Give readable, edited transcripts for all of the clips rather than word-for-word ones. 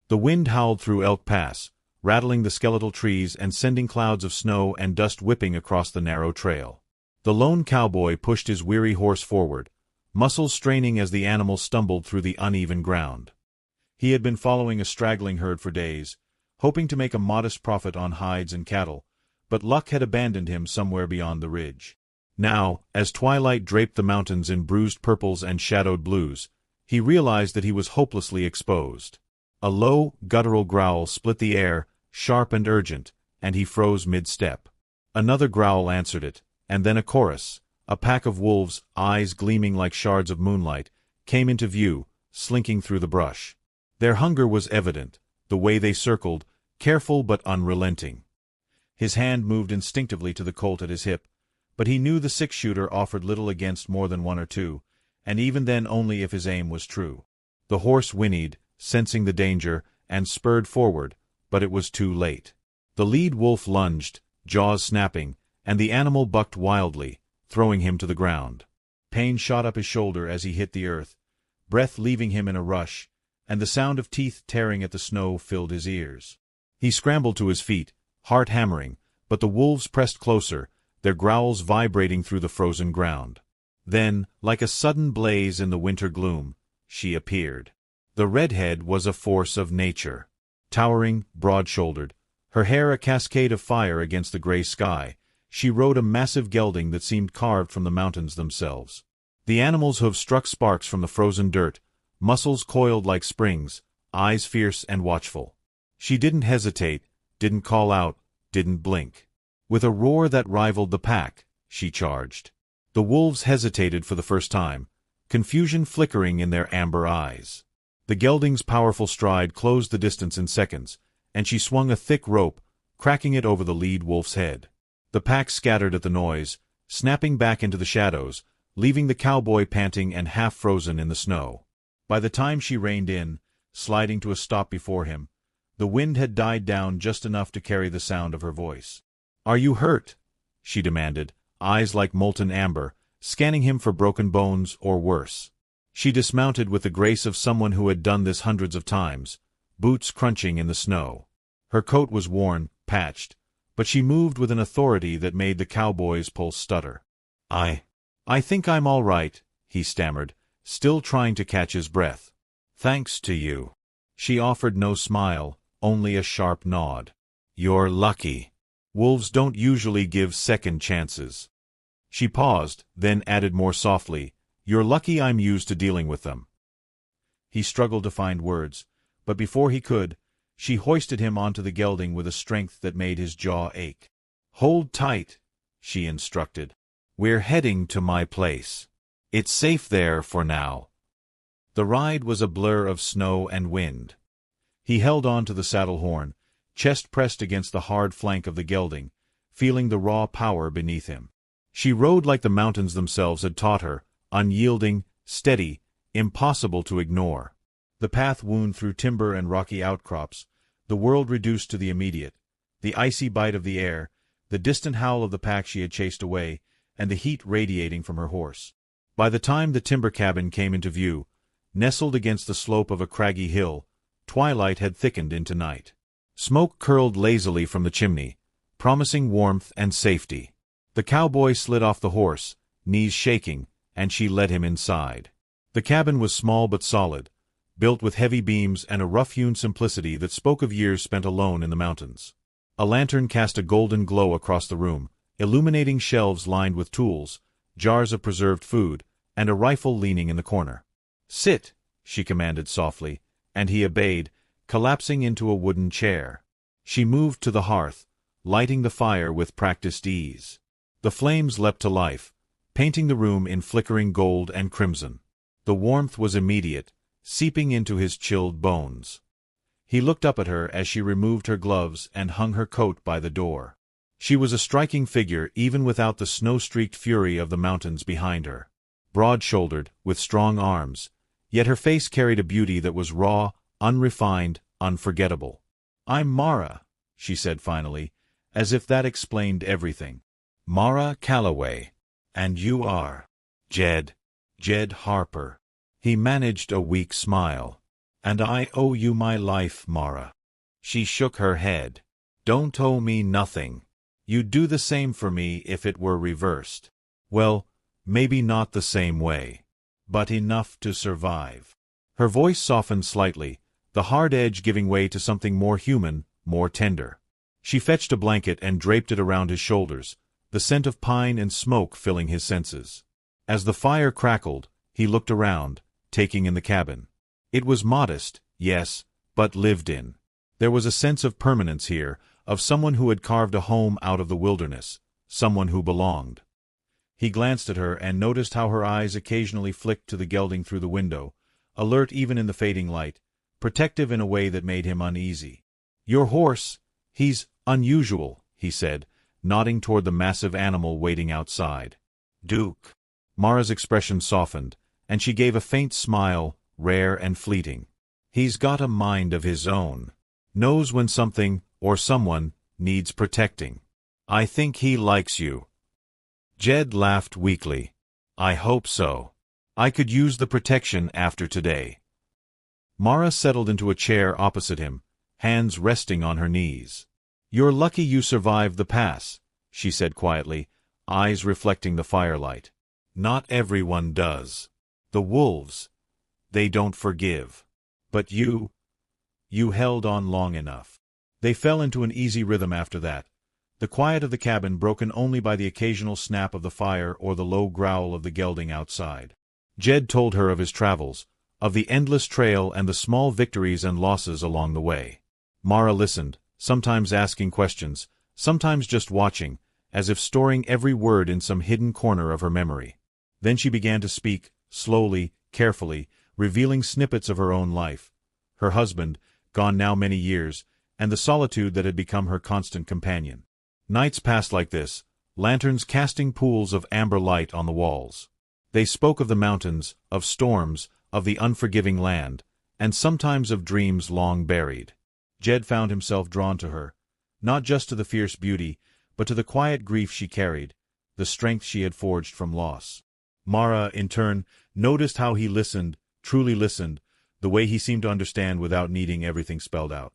The wind howled through Elk Pass, rattling the skeletal trees and sending clouds of snow and dust whipping across the narrow trail. The lone cowboy pushed his weary horse forward, muscles straining as the animal stumbled through the uneven ground. He had been following a straggling herd for days, hoping to make a modest profit on hides and cattle, but luck had abandoned him somewhere beyond the ridge. Now, as twilight draped the mountains in bruised purples and shadowed blues, he realized that he was hopelessly exposed. A low, guttural growl split the air, sharp and urgent, and he froze mid-step. Another growl answered it, and then a chorus. A pack of wolves, eyes gleaming like shards of moonlight, came into view, slinking through the brush. Their hunger was evident, the way they circled, careful but unrelenting. His hand moved instinctively to the Colt at his hip, but he knew the six-shooter offered little against more than one or two, and even then only if his aim was true. The horse whinnied, sensing the danger, and spurred forward, but it was too late. The lead wolf lunged, jaws snapping, and the animal bucked wildly, throwing him to the ground. Pain shot up his shoulder as he hit the earth, breath leaving him in a rush, and the sound of teeth tearing at the snow filled his ears. He scrambled to his feet, heart hammering, but the wolves pressed closer, their growls vibrating through the frozen ground. Then, like a sudden blaze in the winter gloom, she appeared. The Redhead was a force of nature. Towering, broad-shouldered, her hair a cascade of fire against the gray sky, she rode a massive gelding that seemed carved from the mountains themselves. The animal's hooves struck sparks from the frozen dirt, muscles coiled like springs, eyes fierce and watchful. She didn't hesitate, didn't call out, didn't blink. With a roar that rivaled the pack, she charged. The wolves hesitated for the first time, confusion flickering in their amber eyes. The gelding's powerful stride closed the distance in seconds, and she swung a thick rope, cracking it over the lead wolf's head. The pack scattered at the noise, snapping back into the shadows, leaving the cowboy panting and half-frozen in the snow. By the time she reined in, sliding to a stop before him, the wind had died down just enough to carry the sound of her voice. "Are you hurt?" she demanded, eyes like molten amber, scanning him for broken bones or worse. She dismounted with the grace of someone who had done this hundreds of times, boots crunching in the snow. Her coat was worn, patched, but she moved with an authority that made the cowboy's pulse stutter. I think I'm all right," he stammered, still trying to catch his breath. "Thanks to you." She offered no smile, only a sharp nod. "You're lucky. Wolves don't usually give second chances." She paused, then added more softly, "You're lucky I'm used to dealing with them." He struggled to find words, but before he could, she hoisted him onto the gelding with a strength that made his jaw ache. "Hold tight," she instructed. "We're heading to my place. It's safe there for now." The ride was a blur of snow and wind. He held on to the saddle horn, chest pressed against the hard flank of the gelding, feeling the raw power beneath him. She rode like the mountains themselves had taught her, unyielding, steady, impossible to ignore. The path wound through timber and rocky outcrops, the world reduced to the immediate, the icy bite of the air, the distant howl of the pack she had chased away, and the heat radiating from her horse. By the time the timber cabin came into view, nestled against the slope of a craggy hill, twilight had thickened into night. Smoke curled lazily from the chimney, promising warmth and safety. The cowboy slid off the horse, knees shaking, and she led him inside. The cabin was small but solid, built with heavy beams and a rough-hewn simplicity that spoke of years spent alone in the mountains. A lantern cast a golden glow across the room, illuminating shelves lined with tools, jars of preserved food, and a rifle leaning in the corner. "Sit," she commanded softly, and he obeyed, collapsing into a wooden chair. She moved to the hearth, lighting the fire with practiced ease. The flames leapt to life, painting the room in flickering gold and crimson. The warmth was immediate, seeping into his chilled bones. He looked up at her as she removed her gloves and hung her coat by the door. She was a striking figure even without the snow-streaked fury of the mountains behind her. Broad-shouldered, with strong arms, yet her face carried a beauty that was raw, unrefined, unforgettable. "I'm Mara," she said finally, as if that explained everything. "Mara Calloway. And you are?" Jed Harper." He managed a weak smile. And I owe you my life, Mara. She shook her head. Don't owe me nothing. You'd do the same for me if it were reversed. Well, maybe not the same way, but enough to survive. Her voice softened slightly, the hard edge giving way to something more human, more tender. She fetched a blanket and draped it around his shoulders, the scent of pine and smoke filling his senses. As the fire crackled, he looked around, taking in the cabin. It was modest, yes, but lived in. There was a sense of permanence here, of someone who had carved a home out of the wilderness, someone who belonged. He glanced at her and noticed how her eyes occasionally flicked to the gelding through the window, alert even in the fading light, protective in a way that made him uneasy. Your horse, he's unusual, he said, nodding toward the massive animal waiting outside. Duke. Mara's expression softened, and she gave a faint smile, rare and fleeting. He's got a mind of his own. Knows when something, or someone, needs protecting. I think he likes you. Jed laughed weakly. I hope so. I could use the protection after today. Mara settled into a chair opposite him, hands resting on her knees. You're lucky you survived the pass, she said quietly, eyes reflecting the firelight. Not everyone does. The wolves, they don't forgive. But you held on long enough. They fell into an easy rhythm after that, the quiet of the cabin broken only by the occasional snap of the fire or the low growl of the gelding outside. Jed told her of his travels, of the endless trail and the small victories and losses along the way. Mara listened, sometimes asking questions, sometimes just watching, as if storing every word in some hidden corner of her memory. Then she began to speak, slowly, carefully, revealing snippets of her own life. Her husband, gone now many years, and the solitude that had become her constant companion. Nights passed like this, lanterns casting pools of amber light on the walls. They spoke of the mountains, of storms, of the unforgiving land, and sometimes of dreams long buried. Jed found himself drawn to her, not just to the fierce beauty, but to the quiet grief she carried, the strength she had forged from loss. Mara, in turn, noticed how he listened, truly listened, the way he seemed to understand without needing everything spelled out.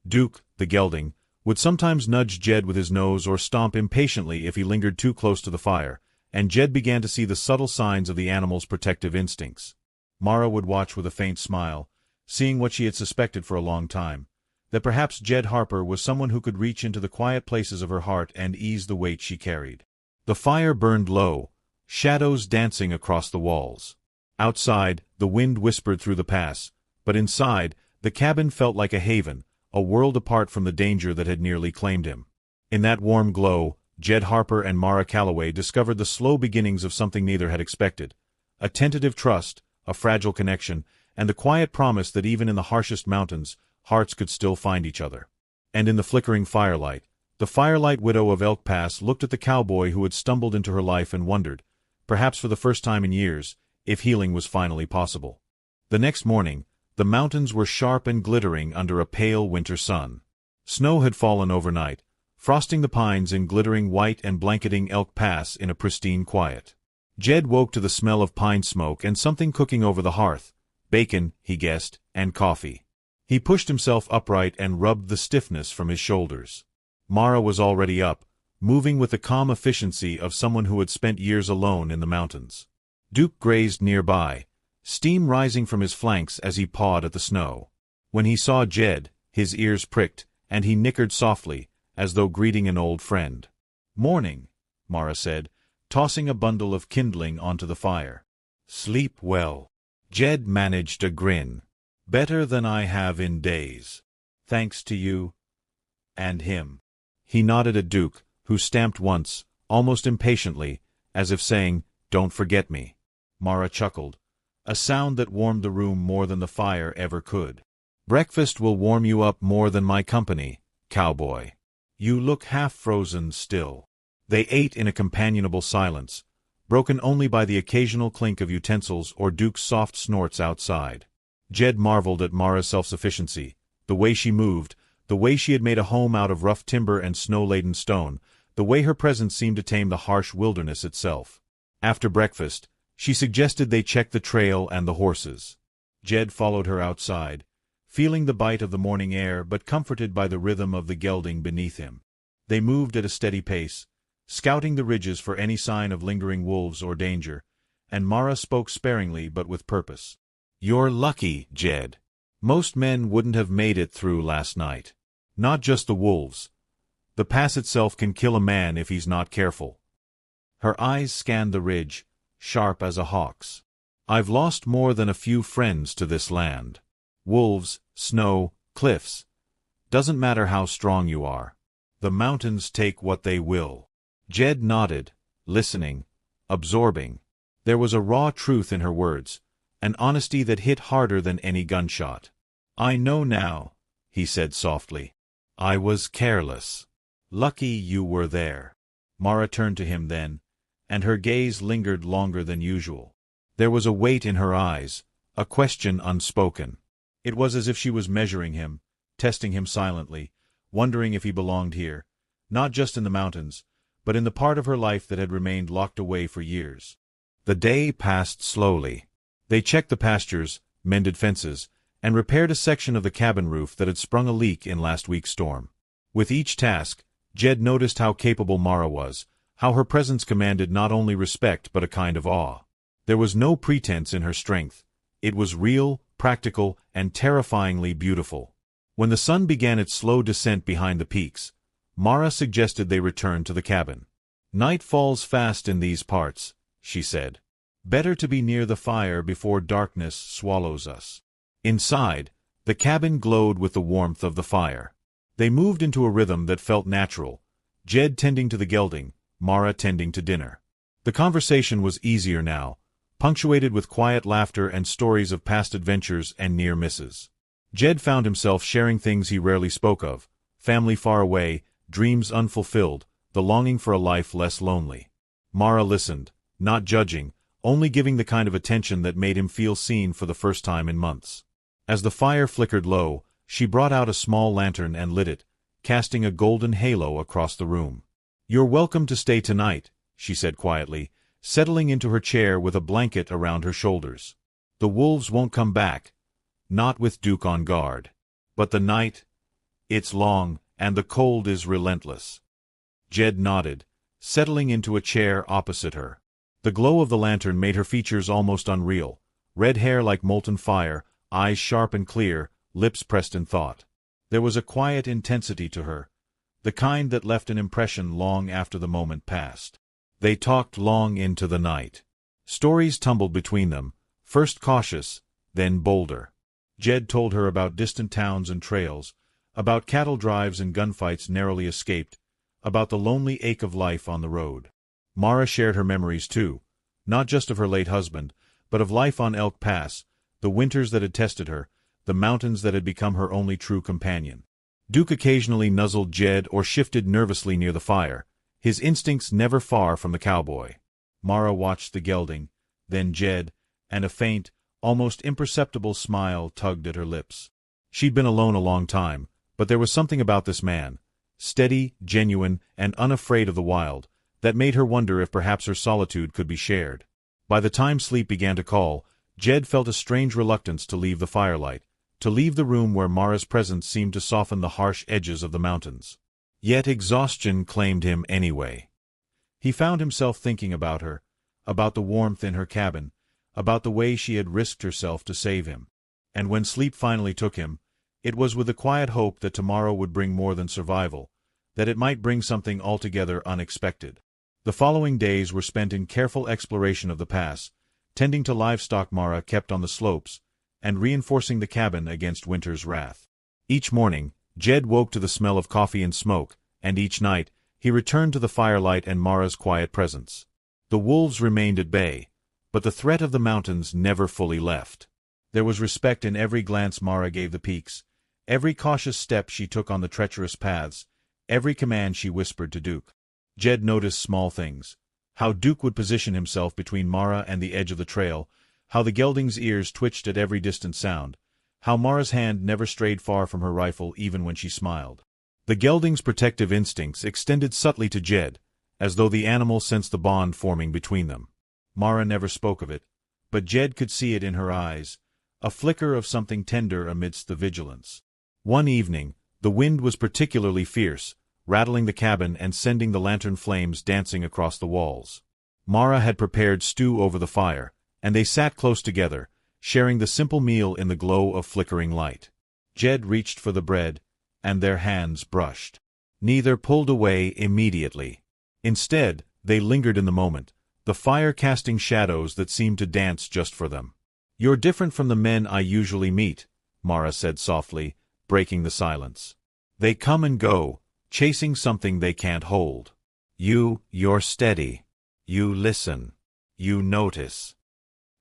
Duke, the gelding, would sometimes nudge Jed with his nose or stomp impatiently if he lingered too close to the fire, and Jed began to see the subtle signs of the animal's protective instincts. Mara would watch with a faint smile, seeing what she had suspected for a long time, that perhaps Jed Harper was someone who could reach into the quiet places of her heart and ease the weight she carried. The fire burned low, shadows dancing across the walls. Outside, the wind whispered through the pass, but inside, the cabin felt like a haven, a world apart from the danger that had nearly claimed him. In that warm glow, Jed Harper and Mara Calloway discovered the slow beginnings of something neither had expected. A tentative trust, a fragile connection, and the quiet promise that even in the harshest mountains, hearts could still find each other. And in the flickering firelight, the firelight widow of Elk Pass looked at the cowboy who had stumbled into her life and wondered, perhaps for the first time in years, if healing was finally possible. The next morning, the mountains were sharp and glittering under a pale winter sun. Snow had fallen overnight, frosting the pines in glittering white and blanketing Elk Pass in a pristine quiet. Jed woke to the smell of pine smoke and something cooking over the hearth, bacon, he guessed, and coffee. He pushed himself upright and rubbed the stiffness from his shoulders. Mara was already up, moving with the calm efficiency of someone who had spent years alone in the mountains. Duke grazed nearby, steam rising from his flanks as he pawed at the snow. When he saw Jed, his ears pricked, and he nickered softly, as though greeting an old friend. "Morning," Mara said, tossing a bundle of kindling onto the fire. "Sleep well." Jed managed a grin. "Better than I have in days. Thanks to you. And him." He nodded at Duke, who stamped once, almost impatiently, as if saying, "Don't forget me." Mara chuckled, a sound that warmed the room more than the fire ever could. "Breakfast will warm you up more than my company, cowboy. You look half-frozen still." They ate in a companionable silence, broken only by the occasional clink of utensils or Duke's soft snorts outside. Jed marveled at Mara's self-sufficiency, the way she moved, the way she had made a home out of rough timber and snow-laden stone, the way her presence seemed to tame the harsh wilderness itself. After breakfast, she suggested they check the trail and the horses. Jed followed her outside, feeling the bite of the morning air but comforted by the rhythm of the gelding beneath him. They moved at a steady pace, scouting the ridges for any sign of lingering wolves or danger, and Mara spoke sparingly but with purpose. "You're lucky, Jed. Most men wouldn't have made it through last night. Not just the wolves. The pass itself can kill a man if he's not careful." Her eyes scanned the ridge, sharp as a hawk's. "I've lost more than a few friends to this land. Wolves, snow, cliffs. Doesn't matter how strong you are. The mountains take what they will." Jed nodded, listening, absorbing. There was a raw truth in her words, an honesty that hit harder than any gunshot. "I know now," he said softly. "I was careless. Lucky you were there." Mara turned to him then, and her gaze lingered longer than usual. There was a weight in her eyes, a question unspoken. It was as if she was measuring him, testing him silently, wondering if he belonged here, not just in the mountains, but in the part of her life that had remained locked away for years. The day passed slowly. They checked the pastures, mended fences, and repaired a section of the cabin roof that had sprung a leak in last week's storm. With each task, Jed noticed how capable Mara was, how her presence commanded not only respect but a kind of awe. There was no pretense in her strength. It was real, practical, and terrifyingly beautiful. When the sun began its slow descent behind the peaks, Mara suggested they return to the cabin. "Night falls fast in these parts," she said. "Better to be near the fire before darkness swallows us." Inside, the cabin glowed with the warmth of the fire. They moved into a rhythm that felt natural, Jed tending to the gelding, Mara tending to dinner. The conversation was easier now, punctuated with quiet laughter and stories of past adventures and near misses. Jed found himself sharing things he rarely spoke of: family far away, dreams unfulfilled, the longing for a life less lonely. Mara listened, not judging, only giving the kind of attention that made him feel seen for the first time in months. As the fire flickered low, she brought out a small lantern and lit it, casting a golden halo across the room. "You're welcome to stay tonight," she said quietly, settling into her chair with a blanket around her shoulders. "The wolves won't come back, not with Duke on guard. But the night, it's long, and the cold is relentless." Jed nodded, settling into a chair opposite her. The glow of the lantern made her features almost unreal, red hair like molten fire, eyes sharp and clear, lips pressed in thought. There was a quiet intensity to her, the kind that left an impression long after the moment passed. They talked long into the night. Stories tumbled between them, first cautious, then bolder. Jed told her about distant towns and trails, about cattle drives and gunfights narrowly escaped, about the lonely ache of life on the road. Mara shared her memories too, not just of her late husband, but of life on Elk Pass, the winters that had tested her, the mountains that had become her only true companion. Duke occasionally nuzzled Jed or shifted nervously near the fire, his instincts never far from the cowboy. Mara watched the gelding, then Jed, and a faint, almost imperceptible smile tugged at her lips. She'd been alone a long time, but there was something about this man, steady, genuine, and unafraid of the wild, that made her wonder if perhaps her solitude could be shared. By the time sleep began to call, Jed felt a strange reluctance to leave the firelight, to leave the room where Mara's presence seemed to soften the harsh edges of the mountains. Yet exhaustion claimed him anyway. He found himself thinking about her, about the warmth in her cabin, about the way she had risked herself to save him. And when sleep finally took him, it was with the quiet hope that tomorrow would bring more than survival, that it might bring something altogether unexpected. The following days were spent in careful exploration of the pass, tending to livestock Mara kept on the slopes, and reinforcing the cabin against winter's wrath. Each morning, Jed woke to the smell of coffee and smoke, and each night, he returned to the firelight and Mara's quiet presence. The wolves remained at bay, but the threat of the mountains never fully left. There was respect in every glance Mara gave the peaks, every cautious step she took on the treacherous paths, every command she whispered to Duke. Jed noticed small things: how Duke would position himself between Mara and the edge of the trail, how the gelding's ears twitched at every distant sound, how Mara's hand never strayed far from her rifle even when she smiled. The gelding's protective instincts extended subtly to Jed, as though the animal sensed the bond forming between them. Mara never spoke of it, but Jed could see it in her eyes, a flicker of something tender amidst the vigilance. One evening, the wind was particularly fierce, rattling the cabin and sending the lantern flames dancing across the walls. Mara had prepared stew over the fire, and they sat close together, sharing the simple meal in the glow of flickering light. Jed reached for the bread, and their hands brushed. Neither pulled away immediately. Instead, they lingered in the moment, the fire casting shadows that seemed to dance just for them. "You're different from the men I usually meet," Mara said softly, breaking the silence. "They come and go, chasing something they can't hold. You're steady. You listen. You notice."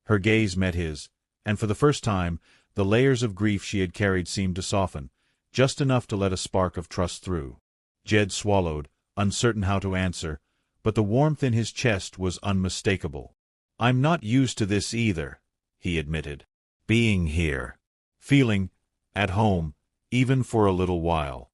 Her gaze met his, and for the first time, the layers of grief she had carried seemed to soften, just enough to let a spark of trust through. Jed swallowed, uncertain how to answer, but the warmth in his chest was unmistakable. "I'm not used to this either," he admitted. "Being here. Feeling at home, even for a little while."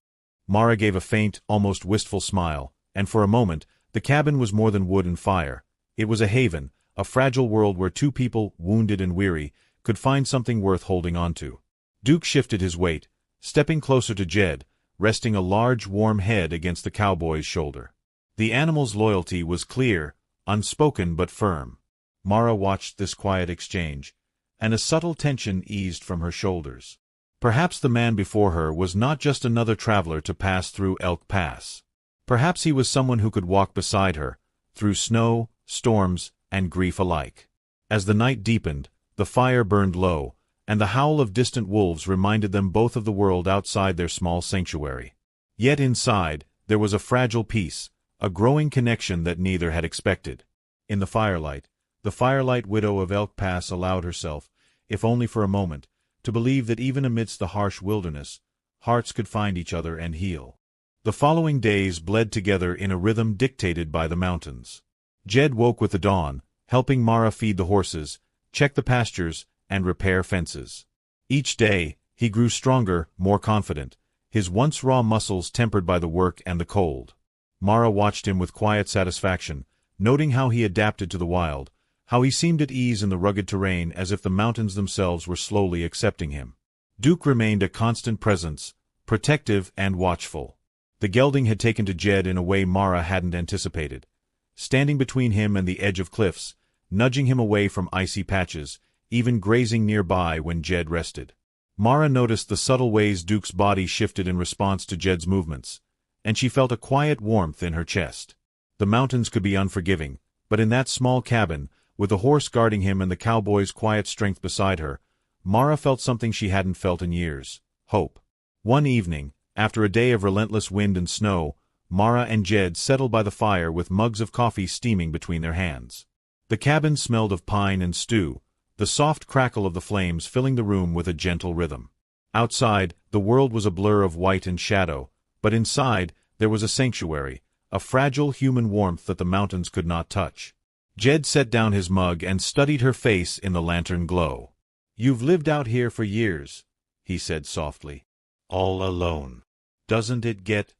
Mara gave a faint, almost wistful smile, and for a moment, the cabin was more than wood and fire. It was a haven, a fragile world where two people, wounded and weary, could find something worth holding on to. Duke shifted his weight, stepping closer to Jed, resting a large, warm head against the cowboy's shoulder. The animal's loyalty was clear, unspoken but firm. Mara watched this quiet exchange, and a subtle tension eased from her shoulders. Perhaps the man before her was not just another traveler to pass through Elk Pass. Perhaps he was someone who could walk beside her, through snow, storms, and grief alike. As the night deepened, the fire burned low, and the howl of distant wolves reminded them both of the world outside their small sanctuary. Yet inside, there was a fragile peace, a growing connection that neither had expected. In the firelight widow of Elk Pass allowed herself, if only for a moment, to believe that even amidst the harsh wilderness, hearts could find each other and heal. The following days bled together in a rhythm dictated by the mountains. Jed woke with the dawn, helping Mara feed the horses, check the pastures, and repair fences. Each day, he grew stronger, more confident, his once raw muscles tempered by the work and the cold. Mara watched him with quiet satisfaction, noting how he adapted to the wild, how he seemed at ease in the rugged terrain as if the mountains themselves were slowly accepting him. Duke remained a constant presence, protective and watchful. The gelding had taken to Jed in a way Mara hadn't anticipated, standing between him and the edge of cliffs, nudging him away from icy patches, even grazing nearby when Jed rested. Mara noticed the subtle ways Duke's body shifted in response to Jed's movements, and she felt a quiet warmth in her chest. The mountains could be unforgiving, but in that small cabin, with the horse guarding him and the cowboy's quiet strength beside her, Mara felt something she hadn't felt in years: hope. One evening, after a day of relentless wind and snow, Mara and Jed settled by the fire with mugs of coffee steaming between their hands. The cabin smelled of pine and stew, the soft crackle of the flames filling the room with a gentle rhythm. Outside, the world was a blur of white and shadow, but inside, there was a sanctuary, a fragile human warmth that the mountains could not touch. Jed set down his mug and studied her face in the lantern glow. "You've lived out here for years," he said softly. "All alone. Doesn't it get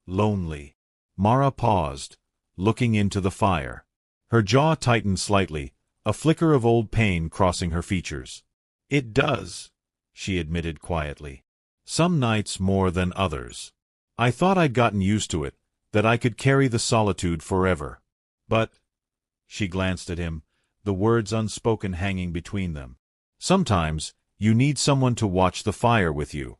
lonely?" Mara paused, looking into the fire. Her jaw tightened slightly, a flicker of old pain crossing her features. "It does," she admitted quietly. "Some nights more than others. I thought I'd gotten used to it, that I could carry the solitude forever. But—" she glanced at him, the words unspoken hanging between them. "Sometimes, you need someone to watch the fire with you."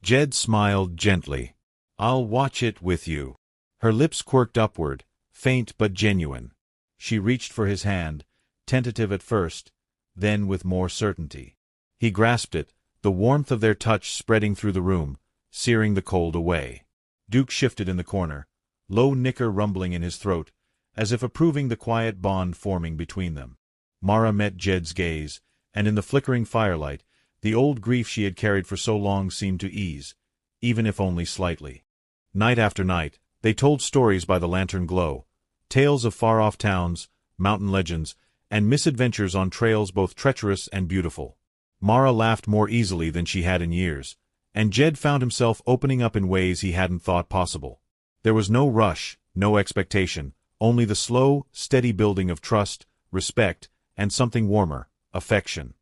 Jed smiled gently. "I'll watch it with you." Her lips quirked upward, faint but genuine. She reached for his hand, tentative at first, then with more certainty. He grasped it, the warmth of their touch spreading through the room, searing the cold away. Duke shifted in the corner, low nicker rumbling in his throat, as if approving the quiet bond forming between them. Mara met Jed's gaze, and in the flickering firelight, the old grief she had carried for so long seemed to ease, even if only slightly. Night after night, they told stories by the lantern glow, tales of far-off towns, mountain legends, and misadventures on trails both treacherous and beautiful. Mara laughed more easily than she had in years, and Jed found himself opening up in ways he hadn't thought possible. There was no rush, no expectation, only the slow, steady building of trust, respect, and something warmer, affection.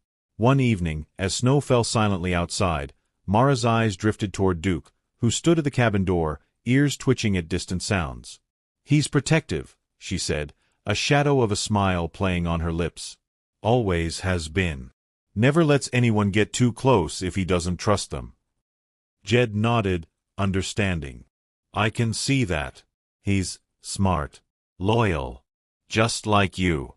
One evening, as snow fell silently outside, Mara's eyes drifted toward Duke, who stood at the cabin door, ears twitching at distant sounds. "He's protective," she said, a shadow of a smile playing on her lips. "Always has been. Never lets anyone get too close if he doesn't trust them." Jed nodded, understanding. "I can see that. He's smart, loyal, just like you."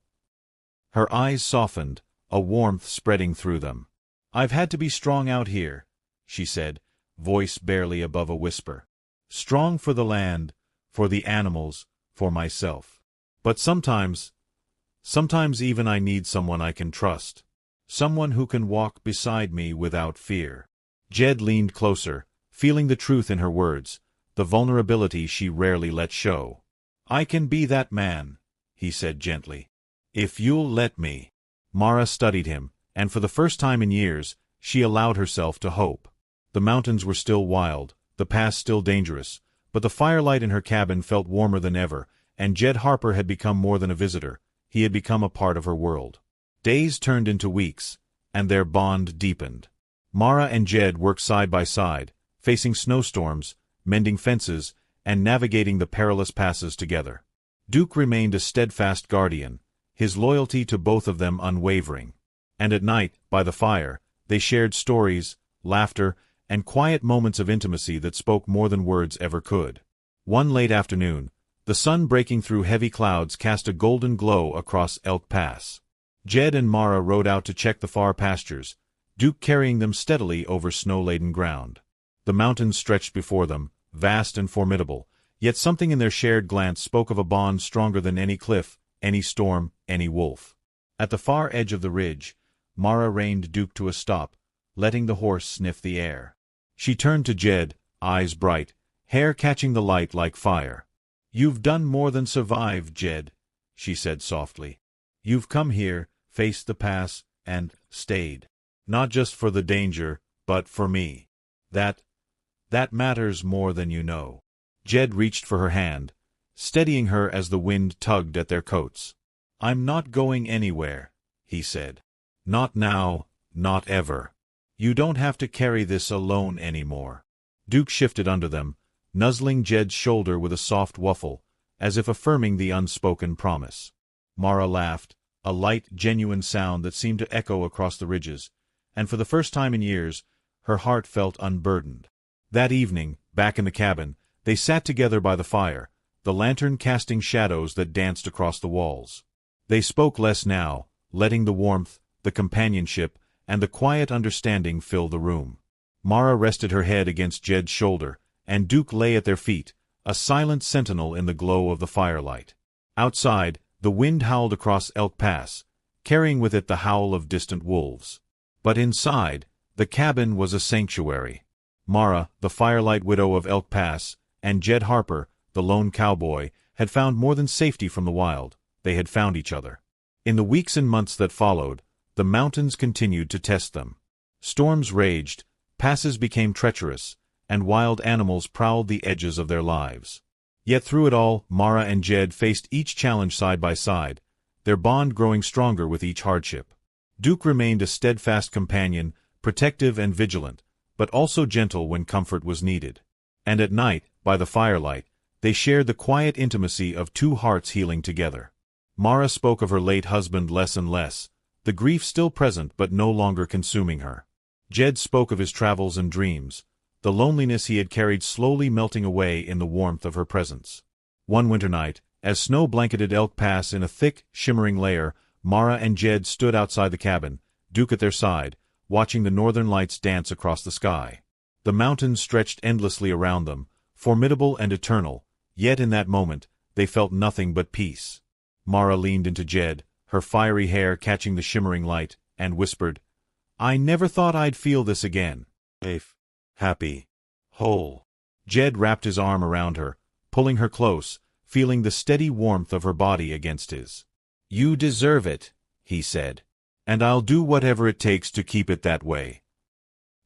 Her eyes softened, a warmth spreading through them. "I've had to be strong out here," she said, voice barely above a whisper. "Strong for the land, for the animals, for myself. But sometimes even I need someone I can trust. Someone who can walk beside me without fear." Jed leaned closer, feeling the truth in her words, the vulnerability she rarely let show. "I can be that man," he said gently. "If you'll let me." Mara studied him, and for the first time in years, she allowed herself to hope. The mountains were still wild, the pass still dangerous, but the firelight in her cabin felt warmer than ever, and Jed Harper had become more than a visitor. He had become a part of her world. Days turned into weeks, and their bond deepened. Mara and Jed worked side by side, facing snowstorms, mending fences, and navigating the perilous passes together. Duke remained a steadfast guardian, his loyalty to both of them unwavering. And at night, by the fire, they shared stories, laughter, and quiet moments of intimacy that spoke more than words ever could. One late afternoon, the sun breaking through heavy clouds cast a golden glow across Elk Pass. Jed and Mara rode out to check the far pastures, Duke carrying them steadily over snow-laden ground. The mountains stretched before them, vast and formidable, yet something in their shared glance spoke of a bond stronger than any cliff, any storm, any wolf. At the far edge of the ridge, Mara reined Duke to a stop, letting the horse sniff the air. She turned to Jed, eyes bright, hair catching the light like fire. "You've done more than survive, Jed," she said softly. "You've come here, faced the pass, and stayed. Not just for the danger, but for me. That matters more than you know." Jed reached for her hand, steadying her as the wind tugged at their coats. "I'm not going anywhere," he said. "Not now, not ever. You don't have to carry this alone anymore." Duke shifted under them, nuzzling Jed's shoulder with a soft wuffle, as if affirming the unspoken promise. Mara laughed, a light, genuine sound that seemed to echo across the ridges, and for the first time in years, her heart felt unburdened. That evening, back in the cabin, they sat together by the fire, the lantern casting shadows that danced across the walls. They spoke less now, letting the warmth, the companionship, and the quiet understanding fill the room. Mara rested her head against Jed's shoulder, and Duke lay at their feet, a silent sentinel in the glow of the firelight. Outside, the wind howled across Elk Pass, carrying with it the howl of distant wolves. But inside, the cabin was a sanctuary. Mara, the firelight widow of Elk Pass, and Jed Harper, the lone cowboy, had found more than safety from the wild. They had found each other. In the weeks and months that followed, the mountains continued to test them. Storms raged, passes became treacherous, and wild animals prowled the edges of their lives. Yet through it all, Mara and Jed faced each challenge side by side, their bond growing stronger with each hardship. Duke remained a steadfast companion, protective and vigilant, but also gentle when comfort was needed. And at night, by the firelight, they shared the quiet intimacy of two hearts healing together. Mara spoke of her late husband less and less, the grief still present but no longer consuming her. Jed spoke of his travels and dreams, the loneliness he had carried slowly melting away in the warmth of her presence. One winter night, as snow blanketed Elk Pass in a thick, shimmering layer, Mara and Jed stood outside the cabin, Duke at their side, watching the northern lights dance across the sky. The mountains stretched endlessly around them, formidable and eternal, yet in that moment, they felt nothing but peace. Mara leaned into Jed, her fiery hair catching the shimmering light, and whispered, "I never thought I'd feel this again. Safe, happy, whole." Jed wrapped his arm around her, pulling her close, feeling the steady warmth of her body against his. "You deserve it," he said. "And I'll do whatever it takes to keep it that way."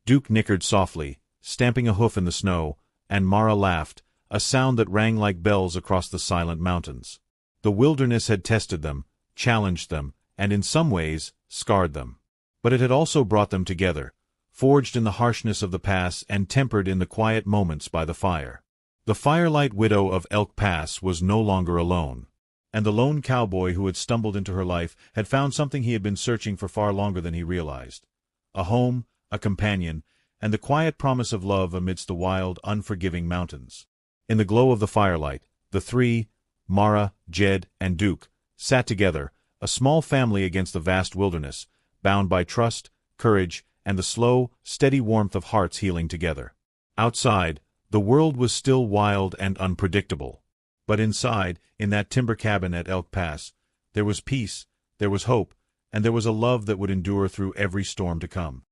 Duke nickered softly, stamping a hoof in the snow, and Mara laughed, a sound that rang like bells across the silent mountains. The wilderness had tested them, challenged them, and in some ways, scarred them. But it had also brought them together, forged in the harshness of the pass and tempered in the quiet moments by the fire. The firelight widow of Elk Pass was no longer alone. And the lone cowboy who had stumbled into her life had found something he had been searching for far longer than he realized. A home, a companion, and the quiet promise of love amidst the wild, unforgiving mountains. In the glow of the firelight, the three, Mara, Jed, and Duke, sat together, a small family against the vast wilderness, bound by trust, courage, and the slow, steady warmth of hearts healing together. Outside, the world was still wild and unpredictable. But inside, in that timber cabin at Elk Pass, there was peace, there was hope, and there was a love that would endure through every storm to come.